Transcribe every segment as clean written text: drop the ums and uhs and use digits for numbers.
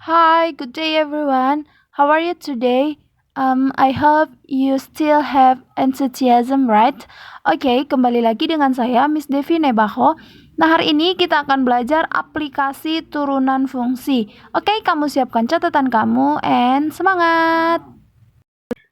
Hi, good day everyone. How are you today? I hope you still have enthusiasm, right? Oke, kembali lagi dengan saya, Miss Devi Nebaho. Nah, hari ini kita akan belajar aplikasi turunan fungsi. Oke, kamu siapkan catatan kamu, and semangat!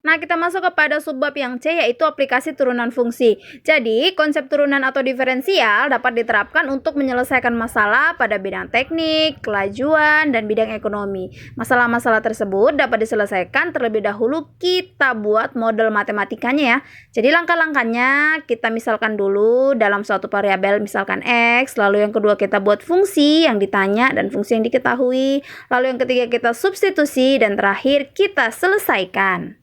Nah, kita masuk kepada subbab yang C, yaitu aplikasi turunan fungsi. Jadi, konsep turunan atau diferensial dapat diterapkan untuk menyelesaikan masalah pada bidang teknik, kelajuan, dan bidang ekonomi. Masalah-masalah tersebut dapat diselesaikan terlebih dahulu kita buat model matematikanya ya. Jadi, langkah-langkahnya kita misalkan dulu dalam suatu variabel misalkan X, lalu yang kedua kita buat fungsi yang ditanya dan fungsi yang diketahui, lalu yang ketiga kita substitusi, dan terakhir kita selesaikan.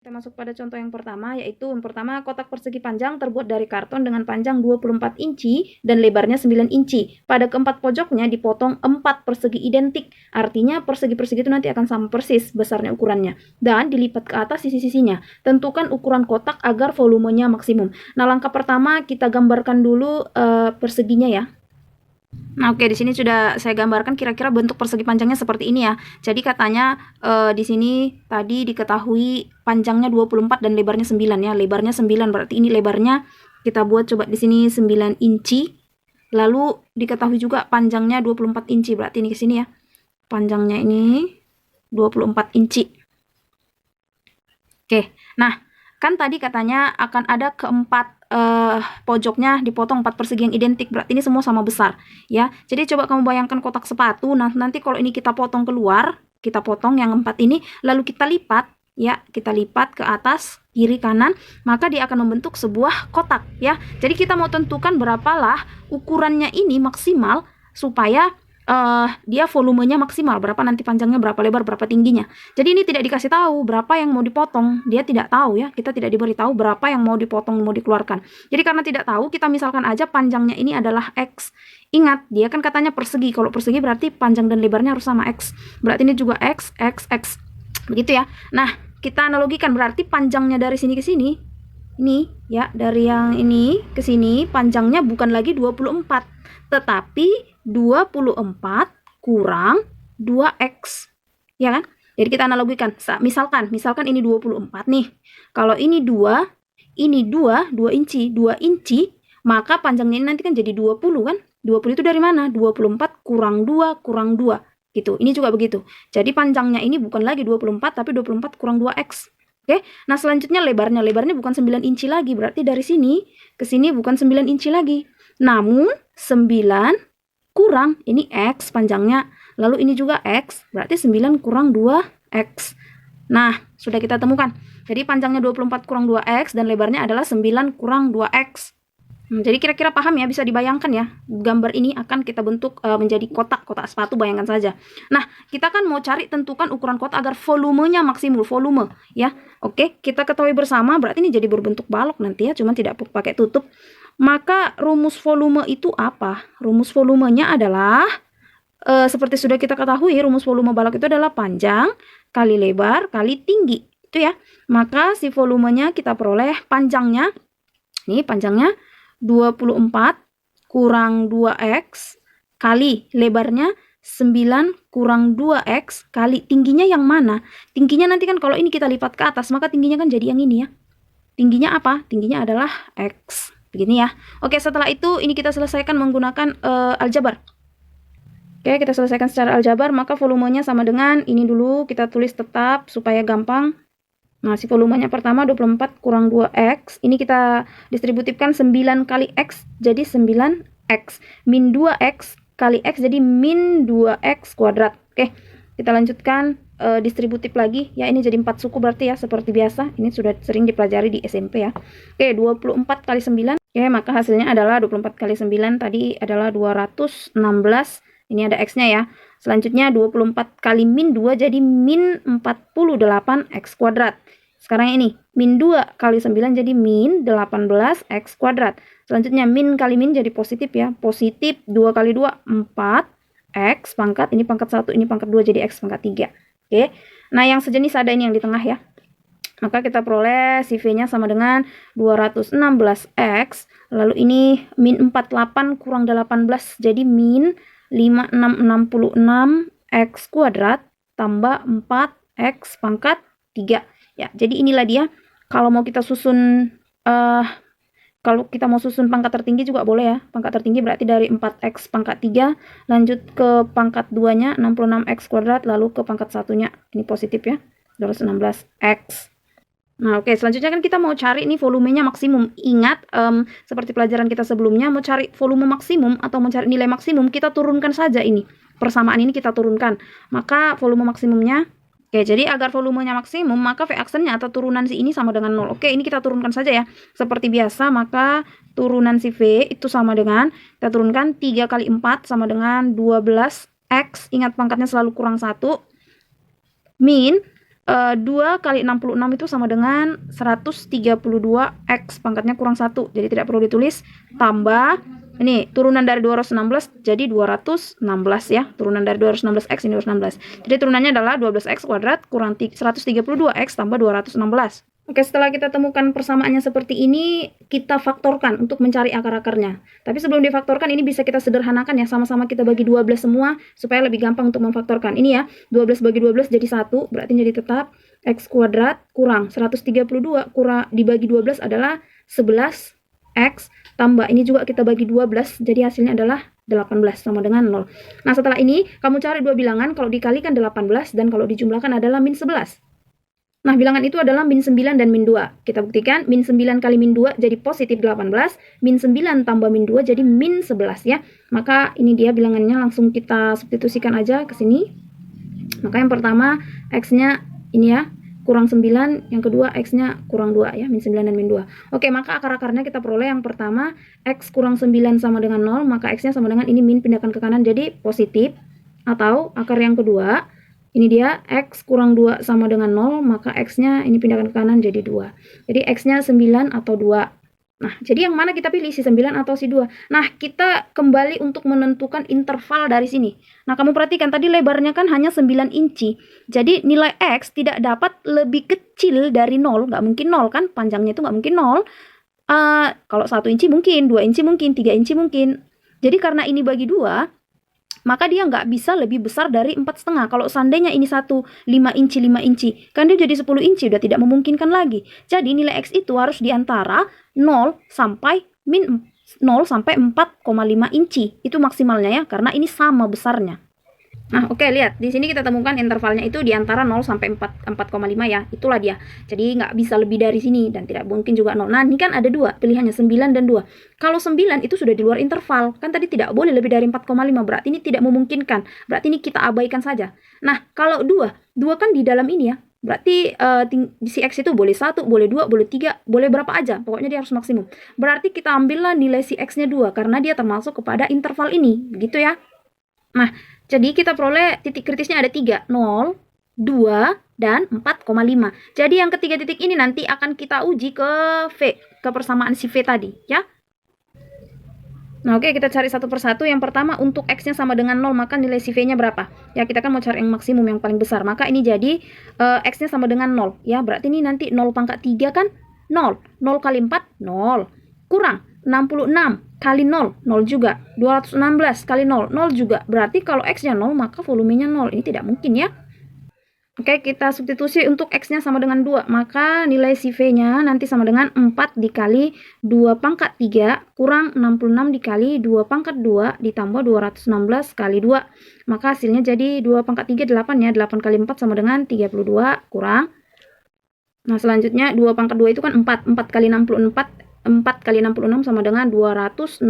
Kita masuk pada contoh yang pertama, yaitu yang pertama kotak persegi panjang terbuat dari karton dengan panjang 24 inci dan lebarnya 9 inci. Pada keempat pojoknya dipotong 4 persegi identik. Artinya persegi-persegi itu nanti akan sama persis besarnya ukurannya. Dan dilipat ke atas sisi-sisinya. Tentukan ukuran kotak agar volumenya maksimum. Nah, langkah pertama kita gambarkan dulu perseginya ya. Nah, oke, di sini sudah saya gambarkan kira-kira bentuk persegi panjangnya seperti ini ya. Jadi katanya di sini tadi diketahui panjangnya 24 dan lebarnya 9 ya. Lebarnya 9 berarti ini lebarnya kita buat coba di sini 9 inci. Lalu diketahui juga panjangnya 24 inci. Berarti ini ke sini ya. Panjangnya ini 24 inci. Oke. Nah, kan tadi katanya akan ada keempat pojoknya dipotong 4 persegi yang identik, berarti ini semua sama besar ya. Jadi coba kamu bayangkan kotak sepatu. Nah, nanti kalau ini kita potong keluar, kita potong yang 4 ini, lalu kita lipat ya, kita lipat ke atas kiri kanan, maka dia akan membentuk sebuah kotak ya. Jadi kita mau tentukan berapalah ukurannya ini maksimal supaya dia volumenya maksimal, berapa nanti panjangnya, berapa lebar, berapa tingginya. Jadi ini tidak dikasih tahu berapa yang mau dipotong, dia tidak tahu ya, kita tidak diberitahu berapa yang mau dipotong, mau dikeluarkan. Jadi karena tidak tahu, kita misalkan aja panjangnya ini adalah X. Ingat, dia kan katanya persegi, kalau persegi berarti panjang dan lebarnya harus sama X. Berarti ini juga X, X, X. Begitu ya. Nah, kita analogikan, berarti panjangnya dari sini ke sini, ini ya, dari yang ini ke sini panjangnya bukan lagi 24, tetapi 24 kurang 2X. Ya kan? Jadi kita analogikan. Misalkan ini 24 nih. Kalau ini 2, ini 2 inci, 2 inci, maka panjangnya ini nanti kan jadi 20 kan? 20 itu dari mana? 24 kurang 2 kurang 2. Gitu. Ini juga begitu. Jadi panjangnya ini bukan lagi 24 tapi 24 kurang 2X. Oke, nah selanjutnya lebarnya bukan 9 inci lagi, berarti dari sini ke sini bukan 9 inci lagi, namun 9 kurang, ini X panjangnya, lalu ini juga X, berarti 9 kurang 2X. Nah, sudah kita temukan, jadi panjangnya 24 kurang 2X dan lebarnya adalah 9 kurang 2X. Jadi kira-kira paham ya, bisa dibayangkan ya, gambar ini akan kita bentuk menjadi kotak sepatu, bayangkan saja. Nah, kita kan mau cari tentukan ukuran kotak agar volumenya maksimum, volume ya. Oke, kita ketahui bersama, berarti ini jadi berbentuk balok nanti ya, cuman tidak pakai tutup. Maka rumus volume itu apa? Rumus volumenya adalah seperti sudah kita ketahui, rumus volume balok itu adalah panjang kali lebar kali tinggi, itu ya. Maka si volumenya kita peroleh panjangnya, ini panjangnya 24 kurang 2X kali lebarnya 9 kurang 2X kali tingginya yang mana? Tingginya nanti kan kalau ini kita lipat ke atas, maka tingginya kan jadi yang ini ya. Tingginya apa? Tingginya adalah X. Begini ya. Oke, setelah itu ini kita selesaikan menggunakan aljabar. Oke, kita selesaikan secara aljabar, maka volumenya sama dengan ini dulu, kita tulis tetap supaya gampang. Nah, si volumenya pertama 24 kurang 2X. Ini kita distributifkan 9 kali X jadi 9X. Min 2X kali X jadi min 2X kuadrat. Oke, kita lanjutkan distributif lagi. Ya, ini jadi 4 suku berarti ya, seperti biasa. Ini sudah sering dipelajari di SMP ya. Oke, 24 kali 9. Oke, maka hasilnya adalah 24 kali 9 tadi adalah 216. Ini ada X-nya ya. Selanjutnya 24 kali min 2 jadi min 48X kuadrat. Sekarang ini, min 2 kali 9 jadi min 18X kuadrat. Selanjutnya min kali min jadi positif ya. Positif 2 kali 2, 4X pangkat. Ini pangkat 1, ini pangkat 2 jadi X pangkat 3. Oke. Nah, yang sejenis ada ini yang di tengah ya. Maka kita peroleh si V-nya sama dengan 216X. Lalu ini min 48 kurang 18 jadi min 5666 X kuadrat tambah 4X pangkat 3. Ya, jadi inilah dia. Kalau mau kita susun kalau kita mau susun pangkat tertinggi juga boleh ya. Pangkat tertinggi berarti dari 4X pangkat 3, lanjut ke pangkat 2-nya 66X kuadrat, lalu ke pangkat 1-nya. Ini positif ya, 216X. Nah, oke, selanjutnya kan kita mau cari nih volumenya maksimum. Ingat, seperti pelajaran kita sebelumnya, mau cari volume maksimum atau mau cari nilai maksimum, kita turunkan saja ini. Persamaan ini kita turunkan. Maka volume maksimumnya, oke, jadi agar volumenya maksimum, maka V aksennya atau turunan si ini sama dengan 0. Oke, ini kita turunkan saja ya. Seperti biasa, maka turunan si V itu sama dengan, kita turunkan 3 kali 4 sama dengan 12X. Ingat pangkatnya selalu kurang 1. Min 2 kali 66 itu sama dengan 132X, pangkatnya kurang 1, jadi tidak perlu ditulis, tambah, ini turunan dari 216 jadi 216 ya, turunan dari 216X ini 216, jadi turunannya adalah 12X kuadrat kurang 132X tambah 216. Oke, setelah kita temukan persamaannya seperti ini, kita faktorkan untuk mencari akar-akarnya. Tapi sebelum difaktorkan, ini bisa kita sederhanakan ya, sama-sama kita bagi 12 semua, supaya lebih gampang untuk memfaktorkan. Ini ya, 12 bagi 12 jadi 1, berarti jadi tetap X kuadrat kurang 132 kurang dibagi 12 adalah 11X, tambah ini juga kita bagi 12, jadi hasilnya adalah 18 sama dengan 0. Nah, setelah ini, kamu cari dua bilangan, kalau dikalikan 18, dan kalau dijumlahkan adalah min 11. Nah, bilangan itu adalah min 9 dan min 2. Kita buktikan, min 9 kali min 2 jadi positif 18, min 9 tambah min 2 jadi min 11 ya. Maka ini dia bilangannya, langsung kita substitusikan aja ke sini. Maka yang pertama, X-nya ini ya, kurang 9, yang kedua X-nya kurang 2 ya, min 9 dan min 2. Oke, maka akar-akarnya kita peroleh yang pertama, X kurang 9 sama dengan 0, maka X-nya sama dengan ini min pindahkan ke kanan jadi positif. Atau akar yang kedua, ini dia, X kurang 2 sama dengan 0, maka X-nya ini pindahkan ke kanan jadi 2. Jadi X-nya 9 atau 2. Nah, jadi yang mana kita pilih, si 9 atau si 2? Nah, kita kembali untuk menentukan interval dari sini. Nah, kamu perhatikan, tadi lebarnya kan hanya 9 inci. Jadi, nilai X tidak dapat lebih kecil dari 0. Nggak mungkin 0 kan, panjangnya itu nggak mungkin 0. Kalau 1 inci mungkin, 2 inci mungkin, 3 inci mungkin. Jadi, karena ini bagi 2, maka dia nggak bisa lebih besar dari 4,5. Kalau seandainya ini 5 inci, kan dia jadi 10 inci, udah tidak memungkinkan lagi. Jadi nilai X itu harus diantara 0 sampai min 0 sampai 4,5 inci. Itu maksimalnya ya, karena ini sama besarnya. Nah, oke, lihat. Di sini kita temukan intervalnya itu di antara 0 sampai 4,5 ya. Itulah dia. Jadi nggak bisa lebih dari sini dan tidak mungkin juga 0. Nah, ini kan ada dua pilihannya, 9 dan 2. Kalau 9 itu sudah di luar interval. Kan tadi tidak boleh lebih dari 4,5. Berarti ini tidak memungkinkan. Berarti ini kita abaikan saja. Nah, kalau 2 kan di dalam ini ya. Berarti si X itu boleh 1, boleh 2, boleh 3, boleh berapa aja. Pokoknya dia harus maksimum. Berarti kita ambillah nilai si X-nya 2. Karena dia termasuk kepada interval ini. Begitu ya. Nah, jadi kita peroleh titik kritisnya ada 3, 0, 2, dan 4,5. Jadi yang ketiga titik ini nanti akan kita uji ke V, ke persamaan si V tadi, ya. Nah, oke, kita cari satu persatu. Yang pertama, untuk X-nya sama dengan 0, maka nilai si V-nya berapa? Ya, kita kan mau cari yang maksimum, yang paling besar. Maka ini jadi X-nya sama dengan 0. Ya, berarti ini nanti 0 pangkat 3 kan 0. 0 kali 4, 0. Kurang 66 kali 0, 0 juga. 216 kali 0, 0 juga. Berarti kalau X-nya 0, maka volumenya 0. Ini tidak mungkin ya. Oke, kita substitusi untuk X-nya sama dengan 2. Maka nilai si V-nya nanti sama dengan 4 dikali 2 pangkat 3 kurang 66 dikali 2 pangkat 2 ditambah 216 kali 2. Maka hasilnya jadi 2 pangkat 3, 8 ya. 8 kali 4 sama dengan 32 kurang. Nah, selanjutnya 2 pangkat 2 itu kan 4. 4 kali 64. 4 kali 66 sama dengan 264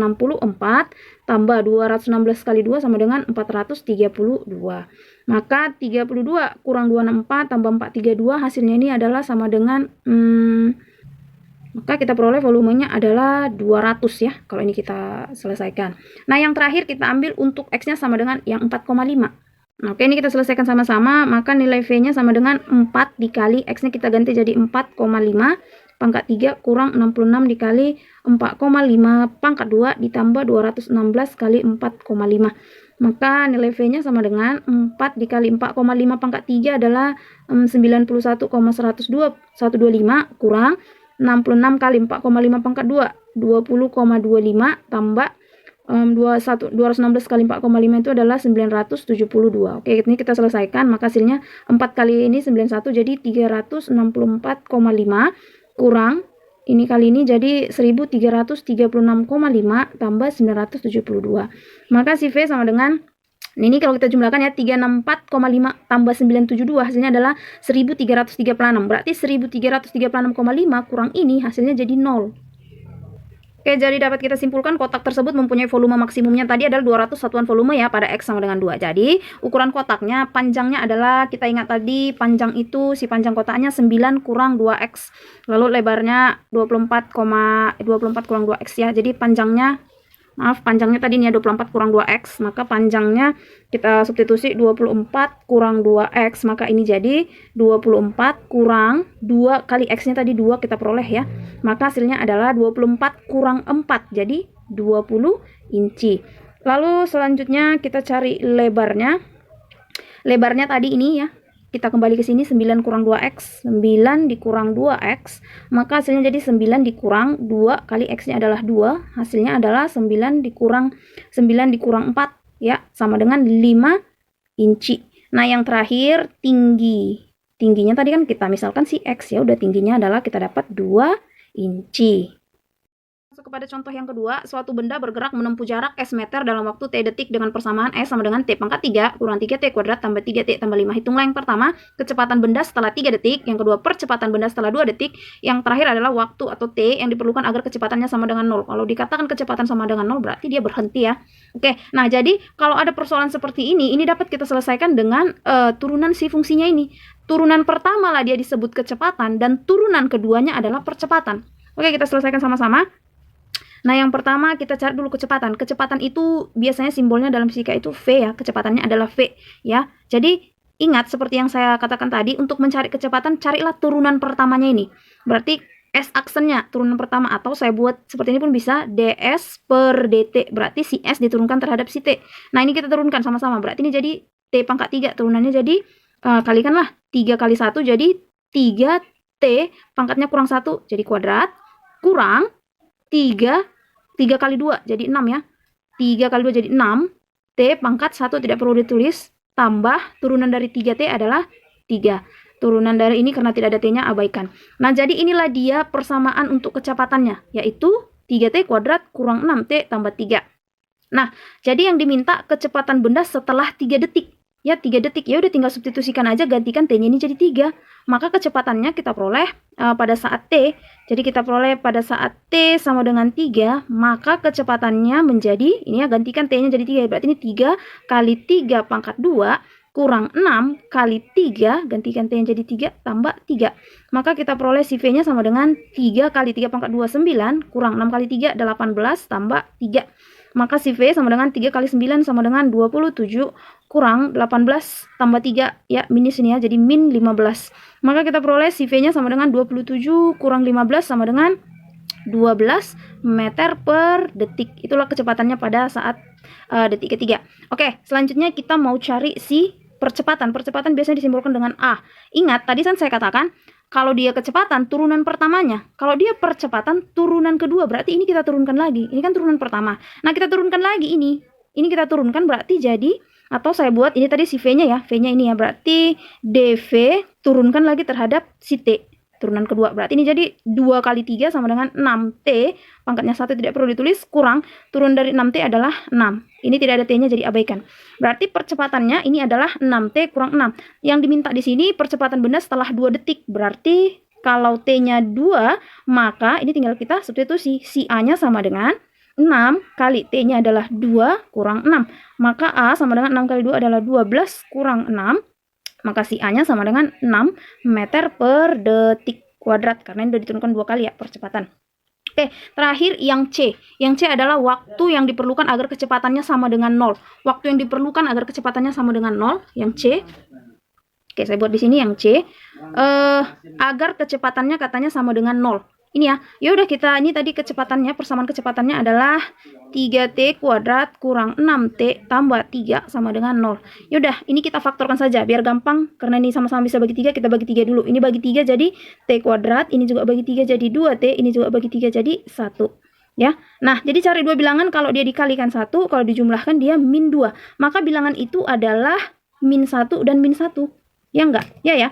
tambah 216 kali 2 sama dengan 432. Maka 32 kurang 264 tambah 432 hasilnya ini adalah sama dengan maka kita peroleh volumenya adalah 200 ya, kalau ini kita selesaikan. Nah, yang terakhir kita ambil untuk X-nya sama dengan yang 4,5. Nah, oke, ini kita selesaikan sama-sama. Maka nilai V-nya sama dengan 4 dikali X-nya kita ganti jadi 4,5 pangkat 3 kurang 66 dikali 4,5 pangkat 2 ditambah 216 kali 4,5. Maka nilai V-nya sama dengan 4 dikali 4,5 pangkat 3 adalah 91,125 kurang 66 kali 4,5 pangkat 2, 20,25 tambah 216 kali 4,5 itu adalah 972. Oke, ini kita selesaikan, maka hasilnya 4 kali ini 91 jadi 364,5 kurang ini kali ini jadi 1336,5 tambah 972. Maka si V sama dengan ini kalau kita jumlahkan ya 364,5 tambah 972 hasilnya adalah 1336. Berarti 1336,5 kurang ini hasilnya jadi 0. Oke, jadi dapat kita simpulkan kotak tersebut mempunyai volume maksimumnya tadi adalah 200 satuan volume ya pada X sama dengan 2. Jadi, ukuran kotaknya, panjangnya adalah, kita ingat tadi, panjang itu, si panjang kotaknya 9 kurang 2X. Lalu lebarnya 24 kurang 2X ya. Jadi, panjangnya tadi ini ya 24 kurang 2X, maka panjangnya kita substitusi 24 kurang 2X, maka ini jadi 24 kurang 2 kali X-nya tadi 2 kita peroleh ya. Maka hasilnya adalah 24 kurang 4, jadi 20 inci. Lalu selanjutnya kita cari lebarnya. Lebarnya tadi ini ya. Kita kembali ke sini 9 kurang 2X, 9 dikurang 2X, maka hasilnya jadi 9 dikurang 2 kali X-nya adalah 2, hasilnya adalah 9 dikurang 4 ya, sama dengan 5 inci. Nah, yang terakhir tingginya tadi kan kita misalkan si X ya, udah tingginya adalah kita dapat 2 inci. Masuk kepada contoh yang kedua, suatu benda bergerak menempuh jarak S meter dalam waktu T detik dengan persamaan S sama dengan T pangkat 3 kurang 3T kuadrat tambah 3T tambah 5. Hitunglah yang pertama, kecepatan benda setelah 3 detik, yang kedua percepatan benda setelah 2 detik, yang terakhir adalah waktu atau T yang diperlukan agar kecepatannya sama dengan 0. Kalau dikatakan kecepatan sama dengan 0 berarti dia berhenti ya. Oke, nah jadi kalau ada persoalan seperti ini dapat kita selesaikan dengan turunan si fungsinya ini. Turunan pertama lah dia disebut kecepatan dan turunan keduanya adalah percepatan. Oke, kita selesaikan sama-sama. Nah, yang pertama kita cari dulu kecepatan. Kecepatan itu biasanya simbolnya dalam fisika itu V ya. Kecepatannya adalah V ya. Jadi ingat seperti yang saya katakan tadi, untuk mencari kecepatan carilah turunan pertamanya ini. Berarti S aksennya turunan pertama, atau saya buat seperti ini pun bisa, ds per dt. Berarti si S diturunkan terhadap si T. Nah, ini kita turunkan sama-sama. Berarti ini jadi T pangkat 3. Turunannya jadi kalikanlah 3 kali 1 jadi 3T pangkatnya kurang 1 jadi kuadrat kurang 3 kali 2 jadi 6 ya. 3 kali 2 jadi 6. T pangkat 1 tidak perlu ditulis. Tambah turunan dari 3T adalah 3. Turunan dari ini karena tidak ada T-nya abaikan. Nah, jadi inilah dia persamaan untuk kecepatannya. Yaitu 3T kuadrat kurang 6T tambah 3. Nah, jadi yang diminta kecepatan benda setelah 3 detik. Ya, 3 detik. Ya udah tinggal substitusikan aja, gantikan T-nya ini jadi 3. Maka kecepatannya kita peroleh pada saat T. Jadi kita peroleh pada saat T sama dengan 3, maka kecepatannya menjadi, ini ya gantikan T-nya jadi 3. Berarti ini 3 kali 3 pangkat 2 kurang 6 kali 3, gantikan T-nya jadi 3 tambah 3. Maka kita peroleh si V-nya sama dengan 3 kali 3 pangkat 2, 9, kurang 6 kali 3, 18, tambah 3. Maka si V sama dengan 3 kali 9 sama dengan 27, kurang 18 tambah 3, ya minus ini ya, jadi min 15. Maka kita peroleh si V-nya sama dengan 27 kurang 15 sama dengan 12 meter per detik. Itulah kecepatannya pada saat detik ketiga. Oke, selanjutnya kita mau cari si percepatan. Percepatan biasanya disimbolkan dengan A. Ingat, tadi kan saya katakan, kalau dia kecepatan, turunan pertamanya. Kalau dia percepatan, turunan kedua. Berarti ini kita turunkan lagi. Ini kan turunan pertama. Nah, kita turunkan lagi ini. Ini kita turunkan berarti jadi, atau saya buat, ini tadi si V-nya ya. V-nya ini ya. Berarti dV turunkan lagi terhadap si T. Turunan kedua. Berarti ini jadi 2 kali 3 sama dengan 6T. Pangkatnya 1 tidak perlu ditulis. Kurang. Turun dari 6T adalah 6. Ini tidak ada T-nya jadi abaikan. Berarti percepatannya ini adalah 6T kurang 6. Yang diminta di sini percepatan benda setelah 2 detik. Berarti kalau T-nya 2, maka ini tinggal kita substitusi. Si A-nya sama dengan 6 kali T-nya adalah 2 kurang 6. Maka A sama dengan 6 kali 2 adalah 12 kurang 6. Maka si A-nya sama dengan 6 meter per detik kuadrat. Karena ini sudah diturunkan 2 kali ya percepatan. Oke, terakhir yang C. Yang C adalah waktu yang diperlukan agar kecepatannya sama dengan 0. Waktu yang diperlukan agar kecepatannya sama dengan 0. Yang C. Oke, saya buat di sini yang C. Agar kecepatannya katanya sama dengan 0. Ini ya. Ya udah kita, ini tadi kecepatannya, persamaan kecepatannya adalah 3T kuadrat kurang 6T tambah 3 sama dengan 0. Ya udah, ini kita faktorkan saja biar gampang. Karena ini sama-sama bisa bagi 3, kita bagi 3 dulu. Ini bagi 3 jadi T kuadrat, ini juga bagi 3 jadi 2T, ini juga bagi 3 jadi 1. Ya. Nah, jadi cari dua bilangan kalau dia dikalikan 1, kalau dijumlahkan dia min 2. Maka bilangan itu adalah min 1 dan min 1. Ya enggak? Ya.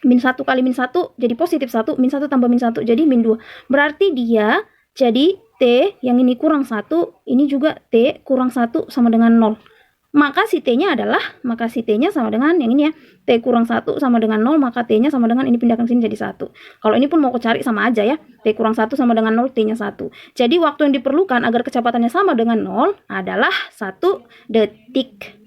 Min 1 kali min 1 jadi positif 1, min 1 tambah min 1 jadi min 2. Berarti dia jadi T yang ini kurang 1, ini juga T kurang 1 sama dengan 0. Maka si T-nya sama dengan yang ini ya. T kurang 1 sama dengan 0, maka T-nya sama dengan ini pindahkan sini jadi 1. Kalau ini pun mau aku cari sama aja ya. T kurang 1 sama dengan 0, T-nya 1. Jadi waktu yang diperlukan agar kecepatannya sama dengan 0 adalah 1 detik.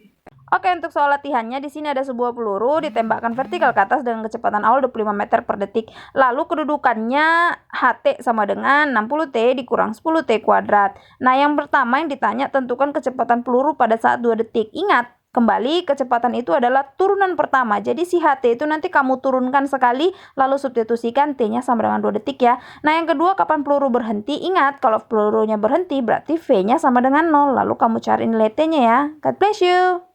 Oke, untuk soal latihannya di sini ada sebuah peluru ditembakkan vertikal ke atas dengan kecepatan awal 25 meter per detik. Lalu kedudukannya HT sama dengan 60T dikurang 10T kuadrat. Nah, yang pertama yang ditanya tentukan kecepatan peluru pada saat 2 detik. Ingat, kembali kecepatan itu adalah turunan pertama. Jadi si HT itu nanti kamu turunkan sekali lalu substitusikan T-nya sama dengan 2 detik ya. Nah, yang kedua kapan peluru berhenti? Ingat, kalau pelurunya berhenti berarti V-nya sama dengan 0. Lalu kamu cari nilai T-nya ya. God bless you.